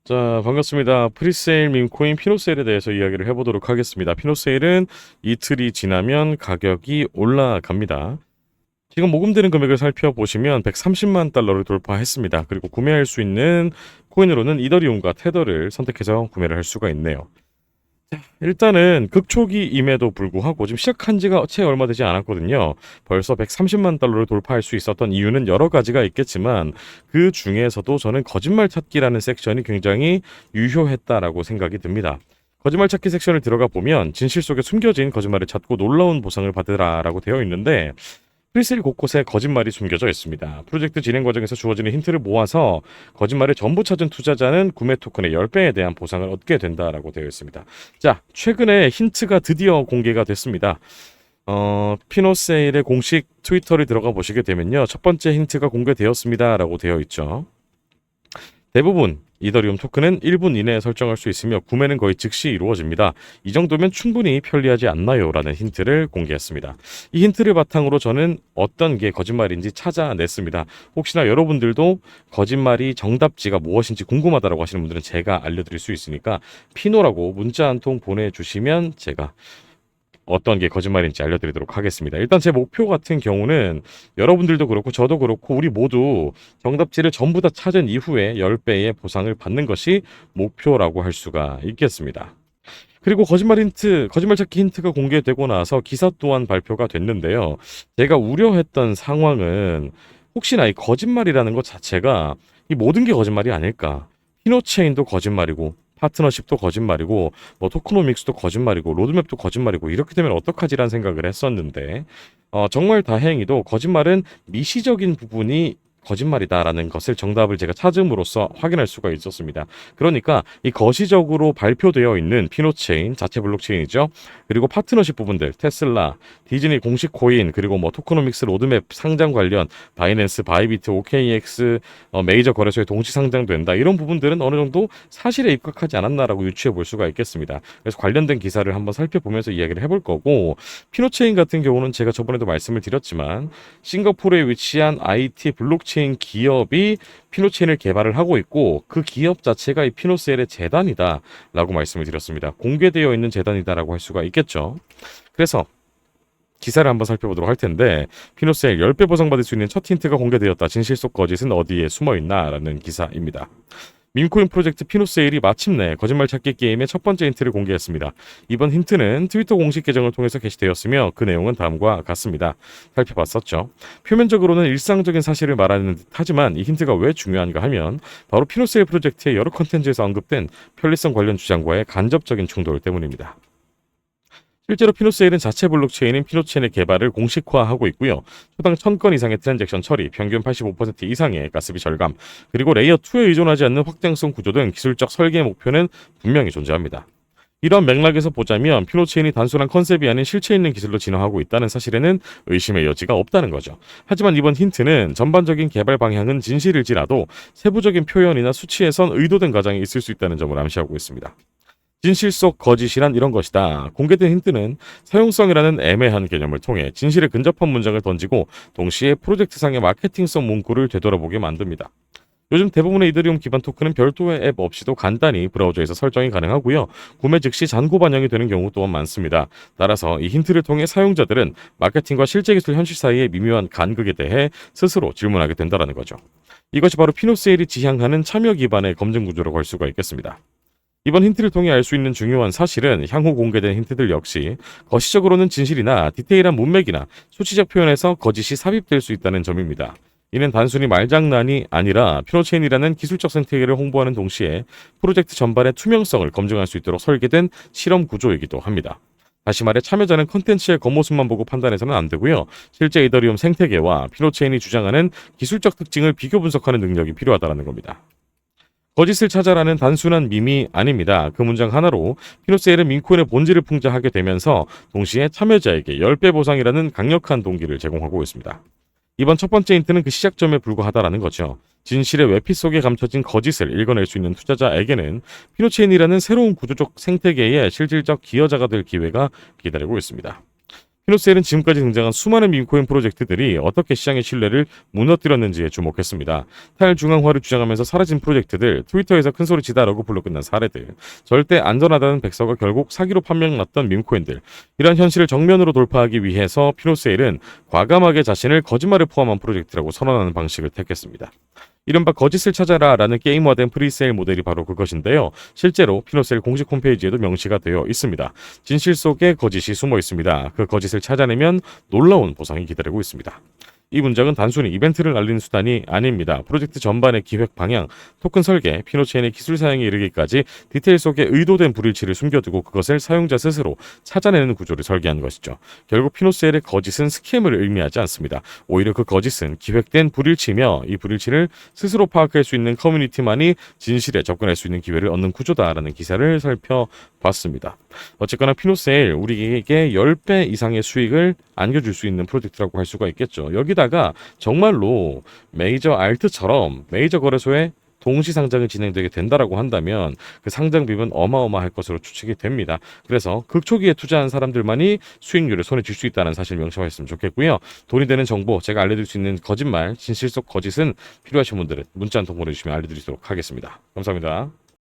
자, 반갑습니다. 프리세일 밈코인 피노세일에 대해서 이야기를 해보도록 하겠습니다. 피노세일은 이틀이 지나면 가격이 올라갑니다. 지금 모금되는 금액을 살펴보시면 130만 달러를 돌파했습니다. 그리고 구매할 수 있는 코인으로는 이더리움과 테더를 선택해서 구매를 할 수가 있네요. 일단은 극초기임에도 불구하고 지금 시작한 지가 채 얼마 되지 않았거든요. 벌써 130만 달러를 돌파할 수 있었던 이유는 여러 가지가 있겠지만 그 중에서도 저는 거짓말 찾기라는 섹션이 굉장히 유효했다라고 생각이 듭니다. 거짓말 찾기 섹션을 들어가 보면 진실 속에 숨겨진 거짓말을 찾고 놀라운 보상을 받으라라고 되어 있는데 프리셀 곳곳에 거짓말이 숨겨져 있습니다. 프로젝트 진행 과정에서 주어지는 힌트를 모아서 거짓말을 전부 찾은 투자자는 구매 토큰의 10배에 대한 보상을 얻게 된다라고 되어 있습니다. 자, 최근에 힌트가 드디어 공개가 됐습니다. 피노세일의 공식 트위터를 들어가 보시게 되면요. 첫 번째 힌트가 공개되었습니다라고 되어 있죠. 대부분 이더리움 토큰은 1분 이내에 설정할 수 있으며 구매는 거의 즉시 이루어집니다. 이 정도면 충분히 편리하지 않나요? 라는 힌트를 공개했습니다. 이 힌트를 바탕으로 저는 어떤 게 거짓말인지 찾아냈습니다. 혹시나 여러분들도 거짓말이 정답지가 무엇인지 궁금하다고 하시는 분들은 제가 알려드릴 수 있으니까 피노라고 문자 한 통 보내주시면 제가 어떤 게 거짓말인지 알려드리도록 하겠습니다. 일단 제 목표 같은 경우는 여러분들도 그렇고 저도 그렇고 우리 모두 정답지를 전부 다 찾은 이후에 10배의 보상을 받는 것이 목표라고 할 수가 있겠습니다. 그리고 거짓말 찾기 힌트가 공개되고 나서 기사 또한 발표가 됐는데요. 제가 우려했던 상황은 혹시나 이 거짓말이라는 것 자체가 이 모든 게 거짓말이 아닐까. 피노체인도 거짓말이고 파트너십도 거짓말이고 뭐 토크노믹스도 거짓말이고 로드맵도 거짓말이고 이렇게 되면 어떡하지란 생각을 했었는데 정말 다행히도 거짓말은 미시적인 부분이 거짓말이다라는 것을 정답을 제가 찾음으로써 확인할 수가 있었습니다. 그러니까 이 거시적으로 발표되어 있는 피노체인 자체 블록체인이죠. 그리고 파트너십 부분들 테슬라, 디즈니 공식 코인 그리고 뭐 토크노믹스 로드맵 상장 관련 바이낸스, 바이비트, OKX 메이저 거래소에 동시 상장된다. 이런 부분들은 어느 정도 사실에 입각하지 않았나라고 유추해 볼 수가 있겠습니다. 그래서 관련된 기사를 한번 살펴보면서 이야기를 해볼 거고 피노체인 같은 경우는 제가 저번에도 말씀을 드렸지만 싱가포르에 위치한 IT 블록체인 기업이 피노체인을 개발을 하고 있고 그 기업 자체가 이 피노셀의 재단이다라고 말씀을 드렸습니다. 공개되어 있는 재단이다라고 할 수가 있겠죠. 그래서 기사를 한번 살펴보도록 할 텐데 피노셀 10배 보상받을 수 있는 첫 힌트가 공개되었다. 진실 속 거짓은 어디에 숨어있나? 라는 기사입니다. 밈코인 프로젝트 피노세일이 마침내 거짓말 찾기 게임의 첫 번째 힌트를 공개했습니다. 이번 힌트는 트위터 공식 계정을 통해서 게시되었으며 그 내용은 다음과 같습니다. 살펴봤었죠. 표면적으로는 일상적인 사실을 말하는 듯 하지만 이 힌트가 왜 중요한가 하면 바로 피노세일 프로젝트의 여러 컨텐츠에서 언급된 편리성 관련 주장과의 간접적인 충돌 때문입니다. 실제로 피노세일은 자체 블록체인인 피노체인의 개발을 공식화하고 있고요. 초당 1000건 이상의 트랜잭션 처리, 평균 85% 이상의 가스비 절감, 그리고 레이어 2에 의존하지 않는 확장성 구조 등 기술적 설계 목표는 분명히 존재합니다. 이런 맥락에서 보자면 피노체인이 단순한 컨셉이 아닌 실체 있는 기술로 진화하고 있다는 사실에는 의심의 여지가 없다는 거죠. 하지만 이번 힌트는 전반적인 개발 방향은 진실일지라도 세부적인 표현이나 수치에선 의도된 가장이 있을 수 있다는 점을 암시하고 있습니다. 진실 속 거짓이란 이런 것이다. 공개된 힌트는 사용성이라는 애매한 개념을 통해 진실에 근접한 문장을 던지고 동시에 프로젝트상의 마케팅성 문구를 되돌아보게 만듭니다. 요즘 대부분의 이더리움 기반 토큰은 별도의 앱 없이도 간단히 브라우저에서 설정이 가능하고요. 구매 즉시 잔고 반영이 되는 경우 또한 많습니다. 따라서 이 힌트를 통해 사용자들은 마케팅과 실제 기술 현실 사이의 미묘한 간극에 대해 스스로 질문하게 된다는 거죠. 이것이 바로 피노세일이 지향하는 참여 기반의 검증 구조라고 할 수가 있겠습니다. 이번 힌트를 통해 알 수 있는 중요한 사실은 향후 공개된 힌트들 역시 거시적으로는 진실이나 디테일한 문맥이나 수치적 표현에서 거짓이 삽입될 수 있다는 점입니다. 이는 단순히 말장난이 아니라 피노체인이라는 기술적 생태계를 홍보하는 동시에 프로젝트 전반의 투명성을 검증할 수 있도록 설계된 실험 구조이기도 합니다. 다시 말해 참여자는 컨텐츠의 겉모습만 보고 판단해서는 안 되고요. 실제 이더리움 생태계와 피노체인이 주장하는 기술적 특징을 비교 분석하는 능력이 필요하다는 겁니다. 거짓을 찾아라는 단순한 밈이 아닙니다. 그 문장 하나로 피노세일은 민코인의 본질을 풍자하게 되면서 동시에 참여자에게 10배 보상이라는 강력한 동기를 제공하고 있습니다. 이번 첫 번째 힌트는 그 시작점에 불과하다라는 거죠. 진실의 외피 속에 감춰진 거짓을 읽어낼 수 있는 투자자에게는 피노체인이라는 새로운 구조적 생태계의 실질적 기여자가 될 기회가 기다리고 있습니다. 피노셀은 지금까지 등장한 수많은 밈코인 프로젝트들이 어떻게 시장의 신뢰를 무너뜨렸는지에 주목했습니다. 탈중앙화를 주장하면서 사라진 프로젝트들, 트위터에서 큰소리치다라고 불러 끝난 사례들, 절대 안전하다는 백서가 결국 사기로 판명났던 밈코인들, 이러한 현실을 정면으로 돌파하기 위해서 피노세일은 과감하게 자신을 거짓말을 포함한 프로젝트라고 선언하는 방식을 택했습니다. 이른바 거짓을 찾아라라는 게임화된 프리세일 모델이 바로 그것인데요. 실제로 피노셀 공식 홈페이지에도 명시가 되어 있습니다. 진실 속에 거짓이 숨어 있습니다. 그 거짓을 찾아내면 놀라운 보상이 기다리고 있습니다. 이 문장은 단순히 이벤트를 알리는 수단이 아닙니다. 프로젝트 전반의 기획 방향, 토큰 설계, 피노체인의 기술 사용에 이르기까지 디테일 속에 의도된 불일치를 숨겨두고 그것을 사용자 스스로 찾아내는 구조를 설계한 것이죠. 결국 피노셀의 거짓은 스캠을 의미하지 않습니다. 오히려 그 거짓은 기획된 불일치며 이 불일치를 스스로 파악할 수 있는 커뮤니티만이 진실에 접근할 수 있는 기회를 얻는 구조다라는 기사를 살펴봤습니다. 어쨌거나 피노셀 우리에게 10배 이상의 수익을 안겨줄 수 있는 프로젝트라고 할 수가 있겠죠. 여기다가 정말로 메이저 알트처럼 메이저 거래소에 동시 상장이 진행되게 된다라고 한다면 그 상장비는 어마어마할 것으로 추측이 됩니다. 그래서 극초기에 투자한 사람들만이 수익률을 손에 쥘 수 있다는 사실 명심하셨으면 좋겠고요. 돈이 되는 정보 제가 알려드릴 수 있는 거짓말, 진실 속 거짓은 필요하신 분들은 문자 한 통 보내주시면 알려드리도록 하겠습니다. 감사합니다.